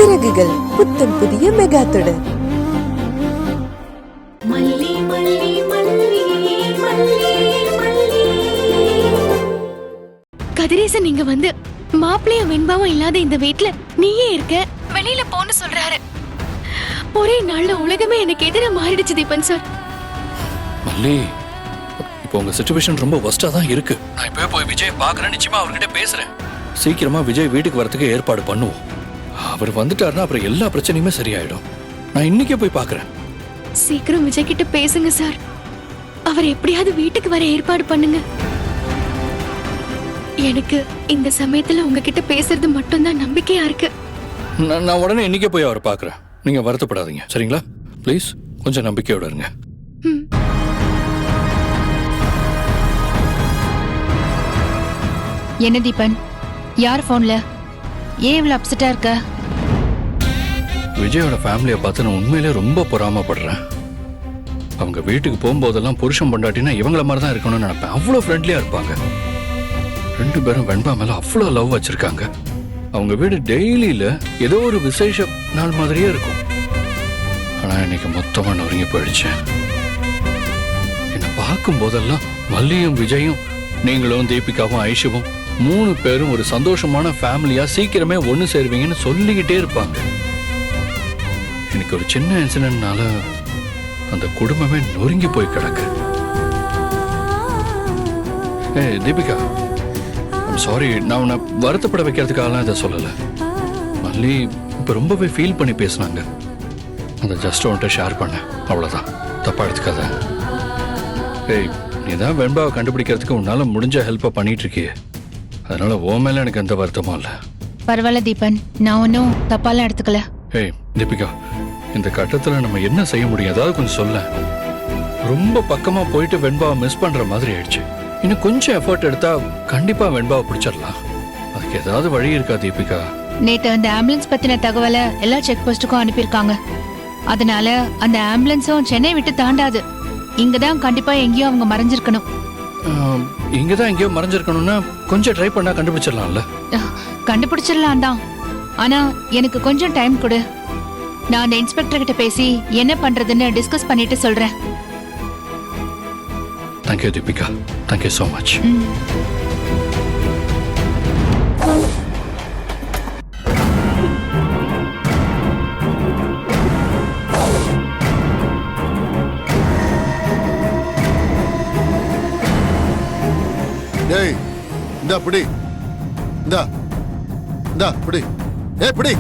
சிறகுகள் புத்தம் புதிய மெகா தொடர். கதிரேசன் நீங்க வந்து மாப்பிள்ளையும் வெண்பாவும் இல்லாத இந்த வீட்ல நீயே இருக்க, வெளியில போன்னு சொல்றாரு. ஒரே நாள்ல உலகமே எனக்கு எதிர மாறிடுச்சு தீபன் சார். மல்லி, இப்போ உங்க சிச்சுவேஷன் ரொம்ப வர்ஸ்டா தான் இருக்கு. நான் இப்பவே போய் விஜய் பாக்குறேன், நிச்சயமா அவர்கிட்ட பேசுறேன். சீக்கிரமா விஜய் வீட்டுக்கு வரதுக்கு ஏற்பாடு பண்ணுவோம். அவர் வந்துட்டாருன்னா அப்புறம் எல்லா பிரச்சனையுமே சரியாயிடும். நான் இன்னைக்கே போய் பாக்குறேன். சீக்கிரம் விஜய் கிட்ட பேசுங்க சார். அவர் எப்படியாவது வீட்டுக்கு வர ஏற்பாடு பண்ணுங்க. எனக்கு இந்த சமயத்துல உங்ககிட்ட பேசுறது மட்டும்தான் நம்பிக்கையா இருக்கு. நான் உடனே இன்னைக்கே போய் அவரை பாக்குறேன். நீங்க வருத்தப்படாதீங்க, சரிங்களா? ப்ளீஸ் கொஞ்சம் நம்பிக்கையோட இருங்க. என்ன தீபன், யார் போன்ல? ஏன் இவ்வளவு அப்செட்டா இருக்க? விஜயோட ஃபேமிலியை பார்த்து நான் உண்மையிலே ரொம்ப பொறாமப்படுறேன். அவங்க வீட்டுக்கு போகும்போதெல்லாம் புருஷன் பொண்டாட்டினா இவங்கள மாதிரி தான் இருக்கணும்னு நினைப்பேன். அவ்வளோ ஃப்ரெண்ட்லியா இருப்பாங்க. 2 பேரும் வெண்பா மேல அவ்வளோ லவ் வச்சிருக்காங்க. அவங்க வீடு டெய்லியில ஏதோ ஒரு விசேஷ நாள் மாதிரியே இருக்கும். ஆனா இன்னைக்கு மொத்தமா நொறுங்கி போயிடுச்சேன். என்னை பார்க்கும் போதெல்லாம் மல்லியும் விஜயும், நீங்களும் தீபிகாவும் ஐஷுவும் 3 பேரும் ஒரு சந்தோஷமான ஃபேமிலியா சீக்கிரமே ஒண்ணு சேருவீங்கன்னு சொல்லிக்கிட்டே இருப்பாங்க. எனக்கு ஒரு சின்ன இன்சிடென்ட்னால அந்த குடும்பமே நொறுங்கி போய் கிடக்கு. தீபிகா, சாரி, நான் உன்னை வருத்தப்பட வைக்கிறதுக்காகலாம் இதை சொல்லலை. மல்லி இப்போ ரொம்பவே ஃபீல் பண்ணி பேசினாங்க. அதை ஜஸ்ட் உன்கிட்ட ஷேர் பண்ணேன், அவ்வளோதான். தப்பா எடுத்துக்காத. நீ தான் வெண்பாவை கண்டுபிடிக்கிறதுக்கு உன்னால முடிஞ்ச ஹெல்ப்பை பண்ணிட்டு இருக்கியே, அதனால ஓ மேல எனக்கு எந்த வருத்தமும் இல்லை. பரவாயில்ல தீபன், நான் ஒன்னும் தப்பாலாம் எடுத்துக்கல. தீபிகா, இந்த கட்டத்துல நம்ம என்ன செய்ய முடியும்? அதாவது கொஞ்சம் சொல்ல. ரொம்ப பக்கமா போயிட்டு வெண்பாவை மிஸ் பண்ற மாதிரி ஆயிடுச்சு. இன்னும் கொஞ்சம் எஃபர்ட் எடுத்தா கண்டிப்பா வெண்பாவை பிடிச்சிடலாம். அதுக்கு ஏதாவது வழி இருக்கா தீபிகா? நேத்து அந்த ஆம்புலன்ஸ் பத்தின தகவலை எல்லா செக் போஸ்டுக்கும் அனுப்பியிருக்காங்க. அதனால அந்த ஆம்புலன்ஸும் சென்னை விட்டு தாண்டாது. இங்கதான் கண்டிப்பா எங்கேயோ அவங்க மறைஞ்சிருக்கணும். இங்கதான் எங்கேயோ மறைஞ்சிருக்கணும்னா கொஞ்சம் ட்ரை பண்ணா கண்டுபிடிச்சிடலாம்ல? கண்டுபிடிச்சிடலாம் தான், ஆனா எனக்கு கொஞ்சம் டைம் கொடு. நான் அந்த இன்ஸ்பெக்டர் கிட்ட பேசி என்ன பண்றதுன்னு டிஸ்கஸ் பண்ணிட்டு சொல்றேன். Thank you, Deepika. Thank you so much. டேய், இந்தா பிடி. இந்தா பிடி. பிடி.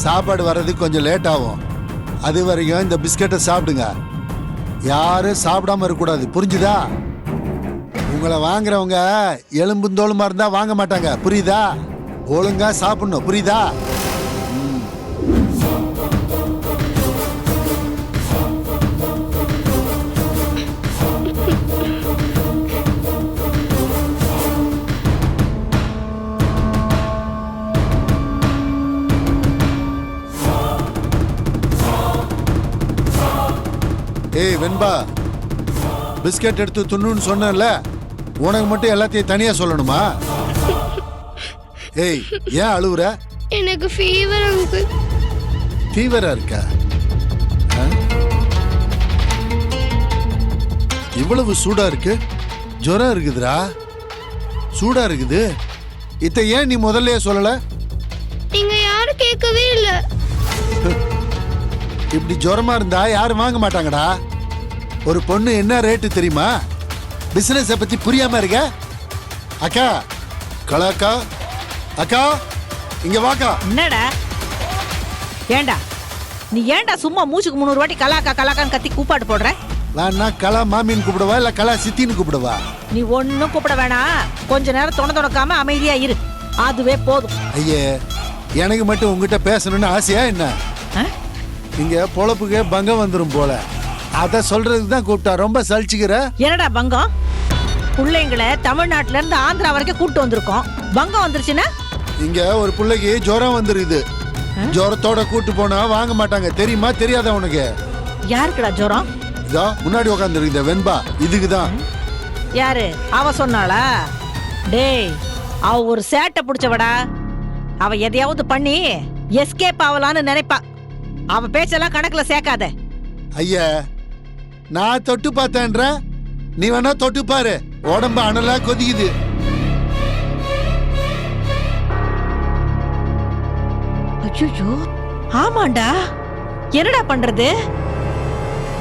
சாப்பாடு வர்றதுக்கு கொஞ்சம் லேட் ஆகும். அது வரைக்கும் இந்த பிஸ்கட்டை சாப்பிடுங்க. யாரும் சாப்பிடாம இருக்கக்கூடாது, புரிஞ்சுதா? உங்களை வாங்குறவங்க எலும்புந்தோளுமா இருந்தா வாங்க மாட்டாங்க, புரியுதா? ஒழுங்கா சாப்பிடணும், புரியுதா? ஏய் வெண்பா, பிஸ்கட் எடுத்து துண்ணுன்னு சொன்னல, உனக்கு மட்டும் எல்லாத்தையும் தனியா சொல்லணுமா? ஏய், ஏன் அழுவுற? எனக்கு ஃபீவர் அங்கிள். ஃபீவரா இருக்கா? இவ்வளவு சூடா இருக்கு? ஜுரம் இருக்குதுடா. சூடா இருக்குது. இத ஏன் நீ முதல்லயே சொல்லல? நீங்க யாரும் கேட்கவே இல்ல. இப்படி ஜுரமா இருந்தா யாரும் வாங்க மாட்டாங்கடா. ஒரு பொண்ணு என்ன ரேட்டு தெரியுமா? பிசினஸ் பத்தி புரியாம இருக்க? அக்கா, கலாக்கா, அக்கா இங்க வாக்கா. என்னடா? ஏண்டா நீ ஏண்டா சும்மா மூச்சுக்கு 300 வாட்டி கலாக்கா கலாக்கான்னு கத்தி கூப்பாட்டு போடுற? வேணா கலா மாமின்னு கூப்பிடுவா இல்ல கலா சித்தின்னு கூப்பிடுவா? நீ ஒன்னும் கூப்பிட வேணாம். கொஞ்ச நேரம் தொணக்காம அமைதியா இரு, அதுவே போதும். ஐயே, எனக்கு மட்டும் உங்ககிட்ட பேசணும்னு ஆசையா என்ன? இங்க பொழப்புக்கு பங்கம் வந்துரும் போல, அத சொல்றதுக்கு தான் கூப்பிட்டா. ரொம்ப சலிச்சுக்கிற. என்னடா பங்கம்? பிள்ளைங்களை தமிழ்நாட்டுல இருந்து ஆந்திரா வரைக்கும் கூப்பிட்டு வந்திருக்கோம். பங்கம் வந்துருச்சுன்னா? இங்க ஒரு பிள்ளைக்கு ஜுரம் வந்துருக்குது. ஜுரத்தோட கூட்டு போனா வாங்க மாட்டாங்க, தெரியுமா? தெரியாத உனக்கு? யாருக்குடா ஜுரம்? இதோ முன்னாடி உட்காந்துருக்கு இந்த வெண்பா, இதுக்குதான். யாரு? அவ சொன்னாளா? டேய், அவ ஒரு சேட்டை பிடிச்சவடா. அவ எதையாவது பண்ணி எஸ்கேப் ஆகலான்னு நினைப்பா. அவ பேச்செல்லாம் கணக்குல சேர்க்காத. ஐயா, நான் தொட்டு பார்த்தேன்ற, நீ வேணா தொட்டு பாரு, உடம்பு அனலா கொதிக்குது. ஐயோ, ஆமாண்டா, என்னடா பண்றது?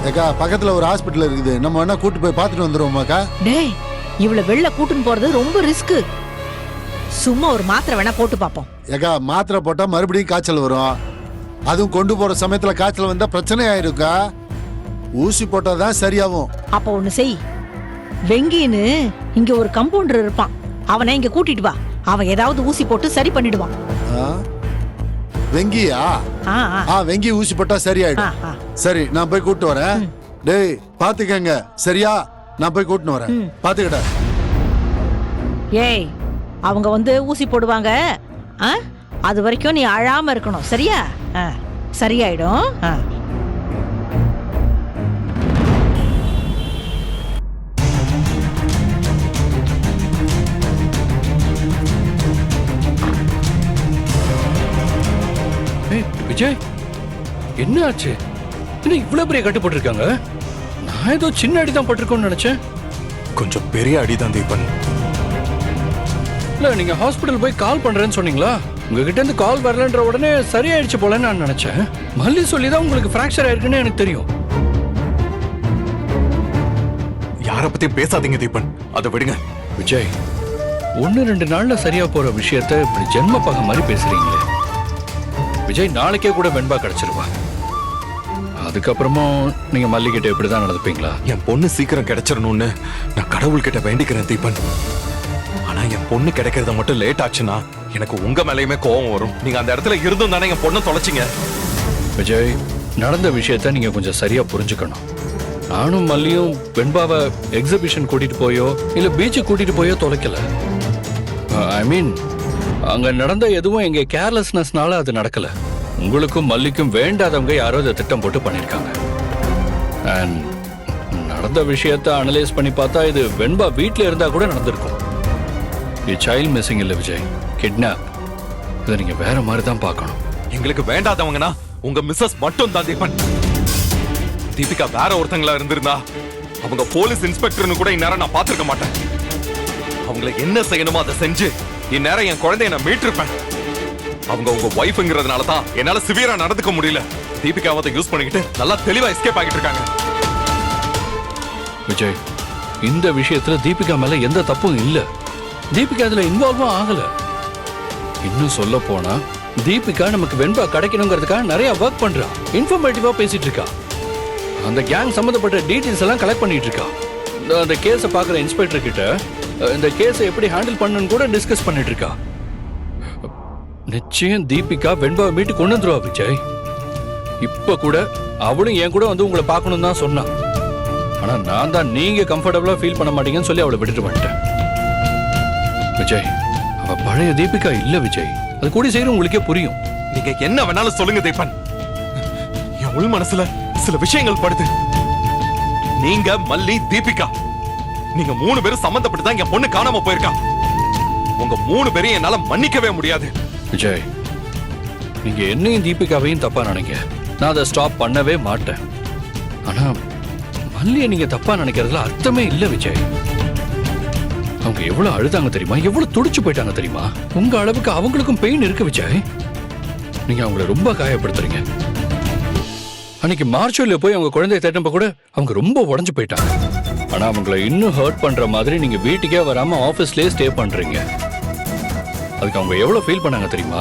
ஏக்கா, பக்கத்துல ஒரு ஹாஸ்பிட்டல் இருக்குது, நம்ம வேணா கூட்டு போய் பார்த்துட்டு வந்துருவோமாக்கா? டேய், இவ்வளவு வெளில கூட்டின்னு போறது ரொம்ப ரிஸ்க். சும்மா ஒரு மாத்திரை வேணா போட்டு பாப்போம். ஏக்கா, மாத்திரை போட்டா மறுபடியும் காய்ச்சல் வரும். அதுவும் கொண்டு போற சமயத்துல காய்ச்சல் வந்தா பிரச்சனை ஆயிருக்கா. ஊசி போட்டாதான் சரியாகும். அப்ப ஒண்ணு செய், வெங்கின்னு இங்க ஒரு கம்பவுண்டர் இருப்பான், அவனை இங்க கூட்டிட்டு வா. அவன் ஏதாவது ஊசி போட்டு சரி பண்ணிடுவான். ஆ? வெங்கியா? ஆ, ஆ. வெங்கி ஊசி போட்டா சரியாயிடும். ஆ, ஆ. சரி, நான் போய் கூட்டு வரேன். டேய், பாத்துக்கங்க சரியா? நான் போய் கூட்டின்னு வரேன், பாத்துக்கிட்ட. ஏய், அவங்க வந்து ஊசி போடுவாங்க. ஆ? அது வரைக்கும் நீ அழாம இருக்கணும், சரியா? ஆ, சரியாயிடும். ஆ. ஏய், விஜய், என்ன ஆச்சு? என்ன இவ்வளவு பெரிய கட்டு போட்டிருக்காங்க? நான் ஏதோ சின்ன அடி தான் பட்டிருக்கோன்னு நினைச்சேன். கொஞ்சம் பெரிய அடிதான் தீபன். இல்ல, நீங்க ஹாஸ்பிடல் போய் கால் பண்றேன்னு சொன்னீங்களா? உங்ககிட்ட இருந்து கால் வரலன்ற உடனே சரியாயிடுச்சு போலன்னு நான் நினைச்சேன். மல்லி சொல்லிதான் உங்களுக்கு பிராக்சர் ஆயிருக்குன்னு எனக்கு தெரியும். யார பத்தியும் பேசாதீங்க தீபன், அதை விடுங்க. விஜய், 1-2 நாள்ல சரியா போற விஷயத்த இப்படி ஜென்ம பகை மாதிரி பேசுறீங்களே. விஜய், நாளைக்கே கூட வெண்பா கிடைச்சிருவா. அதுக்கப்புறமும் நீங்க மல்லிகிட்ட இப்படிதான் நடந்துப்பீங்களா? என் பொண்ணு சீக்கிரம் கிடைச்சிடணும்னு நான் கடவுள்கிட்ட வேண்டிக்கிறேன் தீபன். ஆனா என் பொண்ணு கிடைக்கிறத மட்டும் லேட் ஆச்சுன்னா எனக்கு உங்க மேலயுமே கோவம் வரும். நீங்க அந்த இடத்துல இருந்தும் தானே என் பொண்ணை தொலைச்சிங்க. விஜய், நடந்த விஷயத்த நீங்க கொஞ்சம் சரியா புரிஞ்சுக்கணும். நானும் மல்லியும் வெண்பாவை எக்ஸிபிஷன் கூட்டிட்டு போயோ இல்ல பீச்சுக்கு கூட்டிட்டு போயோ தொலைக்கல. ஐ மீன், அங்க நடந்த எதுவும் எங்க கேர்லெஸ்னஸ்னால அது நடக்கல. உங்களுக்கும் மல்லிக்கும் வேண்டாதவங்க யாரோ இதை திட்டம் போட்டு பண்ணிருக்காங்க. அண்ட் நடந்த விஷயத்த அனலைஸ் பண்ணி பார்த்தா இது வெண்பா வீட்டுல இருந்தா கூட நடந்திருக்கும். இது சைல்ட் மிஸ்ஸிங் இல்ல விஜய், கிட்னாப். இதை நீங்க வேற மாதிரி தான் பார்க்கணும். எங்களுக்கு வேண்டாதவங்கன்னா உங்க மிஸ்ஸஸ் மட்டும் தான் தீபன். தீபிகா வேற ஒருத்தங்களா இருந்திருந்தா அவங்க போலீஸ் இன்ஸ்பெக்டர்னு கூட இந்நேரம் நான் பார்த்திருக்க மாட்டேன். அவங்கள என்ன செய்யணுமோ அதை செஞ்சு இந்நேரம் என் குழந்தைய நான் மீட்டிருப்பேன். அவங்க உங்க ஒய்ஃப்ங்கிறதுனால தான் என்னால சிவியரா நடந்துக்க முடியல. தீபிகாவை அதை யூஸ் பண்ணிக்கிட்டு நல்லா தெளிவா எஸ்கேப் ஆகிட்டு இருக்காங்க. விஜய், இந்த விஷயத்துல தீபிகா மேல எந்த தப்பும் இல்ல. தீபிகா அதுல இன்வால்வும் ஆகல. இன்னும் சொல்ல போனா தீபிகா நமக்கு வெண்பா கிடைக்கணுங்கிறதுக்காக நிறைய ஒர்க் பண்றா. இன்ஃபர்மேட்டிவா பேசிட்டு இருக்கா. அந்த கேங் சம்பந்தப்பட்ட டீடைல்ஸ் எல்லாம் கலெக்ட் பண்ணிட்டு இருக்கா. அந்த கேஸை பாக்குற இன்ஸ்பெக்டர் கிட்ட இந்த கேஸை எப்படி ஹேண்டில் பண்ணணும்னு கூட டிஸ்கஸ் பண்ணிட்டு இருக்கா. நிச்சயம் தீபிகா வெண்பாவை மீட்டு கொண்டு வந்துருவா விஜய். இப்ப கூட அவளும் என் கூட வந்து உங்களை பார்க்கணும் தான் சொன்னா. ஆனா நான் தான் நீங்க கம்ஃபர்டபுளா ஃபீல் பண்ண மாட்டீங்கன்னு சொல்லி அவளை விட்டுட்டு வந்துட்டேன். விஜய், அவ பழைய தீபிகா இல்ல விஜய். அது கூடி செய்யற உங்களுக்கே புரியும். நீங்க என்ன வேணாலும் சொல்லுங்க தீபன், என் உள் மனசுல சில விஷயங்கள் படுது. நீங்க மல்லி தீபிகா நீங்க 3 பேரும் சம்பந்தப்பட்டு தான் என் பொண்ணு காணாம போயிருக்கா. உங்க 3 பேரையும் என்னால மன்னிக்கவே முடியாது. விஜய், நீங்க என்னையும் தீபிகாவையும் தப்பா நினைக்க, நான் அதை ஸ்டாப் பண்ணவே மாட்டேன். ஆனா மல்லியை நீங்க தப்பா நினைக்கிறதுல அர்த்தமே இல்ல விஜய். அவங்க எவ்வளவு அழுதாங்க தெரியுமா? எவ்வளவு துடிச்சு போயிட்டாங்க தெரியுமா? உங்க அளவுக்கு அவங்களுக்கும் பெயின் இருக்கு விஜய். நீங்க அவங்கள ரொம்ப காயப்படுத்துறீங்க. அன்னைக்கு மார்ச்சுவல்ல போய் அவங்க குழந்தைய தேட்டப்ப கூட அவங்க ரொம்ப உடஞ்சு போயிட்டாங்க. ஆனா அவங்கள இன்னும் ஹர்ட் பண்ற மாதிரி நீங்க வீட்டுக்கே வராம ஆபீஸ்லயே ஸ்டே பண்றீங்க. அதுக்கு அவங்க எவ்வளவு ஃபீல் பண்ணாங்க தெரியுமா?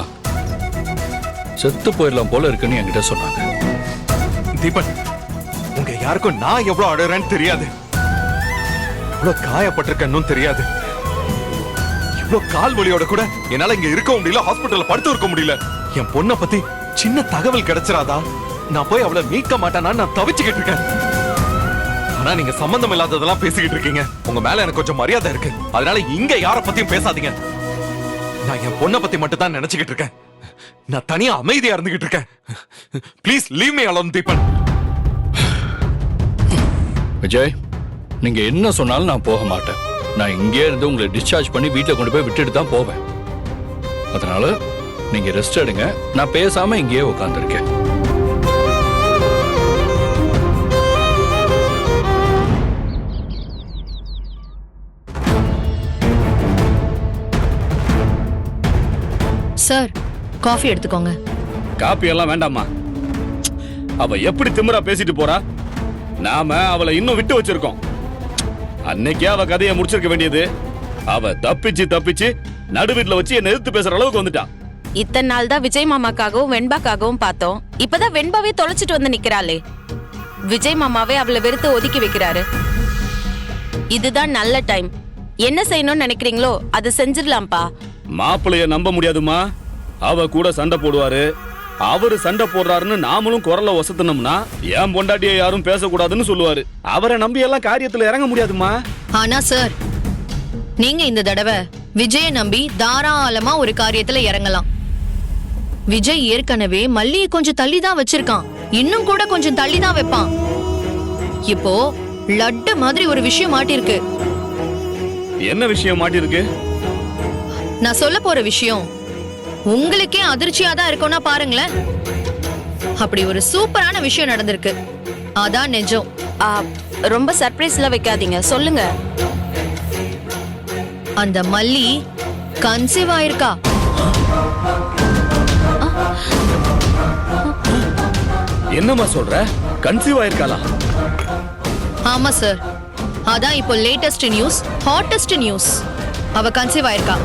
செத்து போயிடலாம் போல இருக்குன்னு என்கிட்ட சொன்னாங்க. தீபன், உங்க யாருக்கும் நான் எவ்வளவு அழுறேன்னு தெரியாது, எவ்வளவு காயப்பட்டிருக்கேன்னு தெரியாது. இவ்வளவு கால் வலியோட கூட என்னால இங்க இருக்க முடியல, ஹாஸ்பிட்டல்ல படுத்து இருக்க முடியல. என் பொண்ணை பத்தி சின்ன தகவல் கிடைச்சிராதா நான் போய் அவளை மீட்க மாட்டானா நான் தவிச்சுக்கிட்டு இருக்கேன். ஆனா நீங்க சம்பந்தம் இல்லாததெல்லாம் பேசிக்கிட்டு இருக்கீங்க. உங்க மேல எனக்கு கொஞ்சம் மரியாதை இருக்கு, அதனால இங்க யார பத்தியும் பேசாதீங்க. நான் என் பொண்ணை பத்தி மட்டும் தான் நினைச்சுக்கிட்டு இருக்கேன். நான் தனியா அமைதியா இருந்துகிட்டு இருக்கேன். Please leave me alone Deepan. Vijay, நீங்க என்ன சொன்னாலும் நான் போக மாட்டேன். நான் இங்கே இருந்து உங்களை டிஸ்சார்ஜ் பண்ணி வீட்டுல கொண்டு போய் விட்டுட்டு தான் போவேன். அதனால நீங்க ரெஸ்ட் எடுங்க, நான் பேசாம இங்கேயே உட்காந்துருக்கேன். சார் காஃபி எடுத்துக்கோங்க. காப்பி எல்லாம் வேண்டாமா? அவ எப்படி திமிரா பேசிட்டு போறா? நாம அவளை இன்னும் விட்டு வச்சிருக்கோம். அன்னைக்கே அவ கதையை முடிச்சிருக்க வேண்டியது. அவ தப்பிச்சு நடுவீட்ல வச்சு என்ன எதிர்த்து பேசுற அளவுக்கு வந்துட்டான். இத்தனை நாள் தான் விஜய் மாமாக்காகவும் வெண்பாக்காகவும் பார்த்தோம். இப்பதான் வெண்பாவே தொலைச்சிட்டு வந்து நிக்கிறாளே. விஜய் மாமாவே அவளை வெறுத்து ஒதுக்கி வைக்கிறாரு. இதுதான் நல்ல டைம். என்ன செய்யணும்னு நினைக்கிறீங்களோ அதை செஞ்சிடலாம்ப்பா. மாப்பிளைய நம்ப முடியாதுமா. அவ கூட சண்டை போடுவாரு. அவரு சண்டை போடுறாருன்னு நாமளும் குரலை ஒசத்தனோம்னா ஏன் பொண்டாட்டியை யாரும் பேசக்கூடாதுன்னு சொல்லுவாரு. அவரை நம்பி எல்லாம் காரியத்துல இறங்க முடியாதுமா. ஆனா சார், நீங்க இந்த தடவை விஜய நம்பி தாராளமா ஒரு காரியத்துல இறங்கலாம். விஜய் ஏற்கனவே மல்லியை கொஞ்சம் தள்ளி தான் வச்சிருக்கான். இன்னும் கூட கொஞ்சம் தள்ளி தான் வைப்பான். இப்போ லட்டு மாதிரி ஒரு விஷயம் மாட்டிருக்கு. என்ன விஷயம் மாட்டிருக்கு? நான் சொல்ல போற விஷயம் உங்களுக்கே அதிர்ச்சியா தான் இருக்கும்னா பாருங்களேன். அப்படி ஒரு சூப்பரான விஷயம் நடந்திருக்கு. அதான் நிஜம். ரொம்ப சர்ப்ரைஸ்ல வைக்காதீங்க, சொல்லுங்க. அந்த மல்லி கன்சீவ் ஆயிருக்கா. என்னம்மா சொல்ற? கன்சீவ் ஆயிருக்காளா? ஆமா சார், அதான் இப்போ லேட்டஸ்ட் நியூஸ், ஹாட்டஸ்ட் நியூஸ். அவ கன்சீவ் ஆயிருக்கா.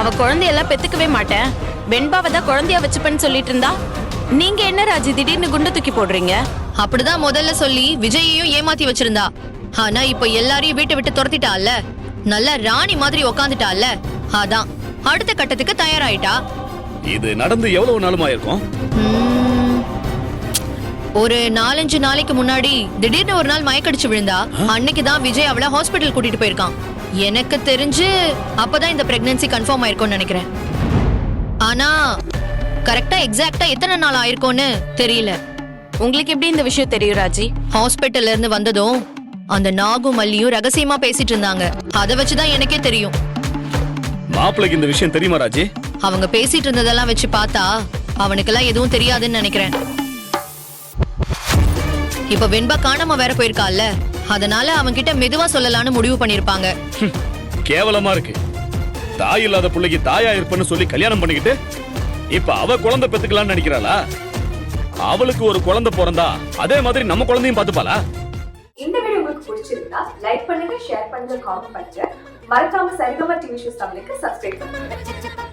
அவ குழந்தையெல்லாம் பெத்துக்கவே மாட்டேன், வெண்பாவை தான் குழந்தையா வச்சுப்பேன்னு சொல்லிட்டு இருந்தா. நீங்க என்ன ராஜி திடீர்னு குண்டு தூக்கி போடுறீங்க? அப்படிதான் முதல்ல சொல்லி விஜயையும் ஏமாத்தி வச்சிருந்தா. ஆனா இப்ப எல்லாரையும் வீட்டை விட்டு துரத்திட்டால, நல்ல ராணி மாதிரி உக்காந்துட்டால, அதான் அடுத்த கட்டத்துக்கு தயாராயிட்டா. இது நடந்து எவ்வளவு நாளுமா இருக்கும்? ஒரு 4-5 நாளைக்கு முன்னாடி திடீர்னு ஒரு நாள் மயக்கடிச்சு விழுந்தா. அன்னைக்குதான் விஜய் அவளை ஹாஸ்பிட்டல் கூட்டிட்டு போயிருக்கான். எனக்கு தெரிஞ்சு அப்பதான் இந்த பிரெக்னன்சி கன்ஃபார்ம் ஆயிருக்கும்னு நினைக்கிறேன். ஆனா கரெக்டா எக்ஸாக்ட்டா எத்தனை நாள் ஆயிருக்கும்னு தெரியல. உங்களுக்கு எப்படி இந்த விஷயம் தெரியும் ராஜி? ஹாஸ்பிட்டல்ல இருந்து வந்ததும் அந்த நாகு மல்லியும் ரகசியமா பேசிட்டு இருந்தாங்க. அதை வச்சுதான் எனக்கே தெரியும். மாப்பிளைக்கு இந்த விஷயம் தெரியுமா ராஜி? அவங்க பேசிட்டு இருந்ததெல்லாம் வச்சு பார்த்தா அவனுக்கெல்லாம் எதுவும் தெரியாதுன்னு நினைக்கிறேன். இப்ப வெண்பா காணாம வேற போயிருக்கால, அதனால அவன் கிட்ட மெதுவா சொல்லலாம்னு முடிவு பண்ணிருப்பாங்க. கேவலமா இருக்கு. தாய் இல்லாத பிள்ளைக்கு தாயா இருப்பேன்னு சொல்லி கல்யாணம் பண்ணிக்கிட்டு இப்ப அவ குழந்தை பெத்துக்கலாம்னு நினைக்கிறாளா? அவளுக்கு ஒரு குழந்தை பிறந்தா அதே மாதிரி நம்ம குழந்தையும் பாத்துப்பாளா? இந்த வீடியோ உங்களுக்கு பிடிச்சிருந்தா லைக் பண்ணுங்க, ஷேர் பண்ணுங்க, காமெண்ட் பண்ணுங்க. மறக்காம சரிகமா டிவி ஷோஸ் தமிழுக்கு சப்ஸ்கிரைப் பண்ணுங்க.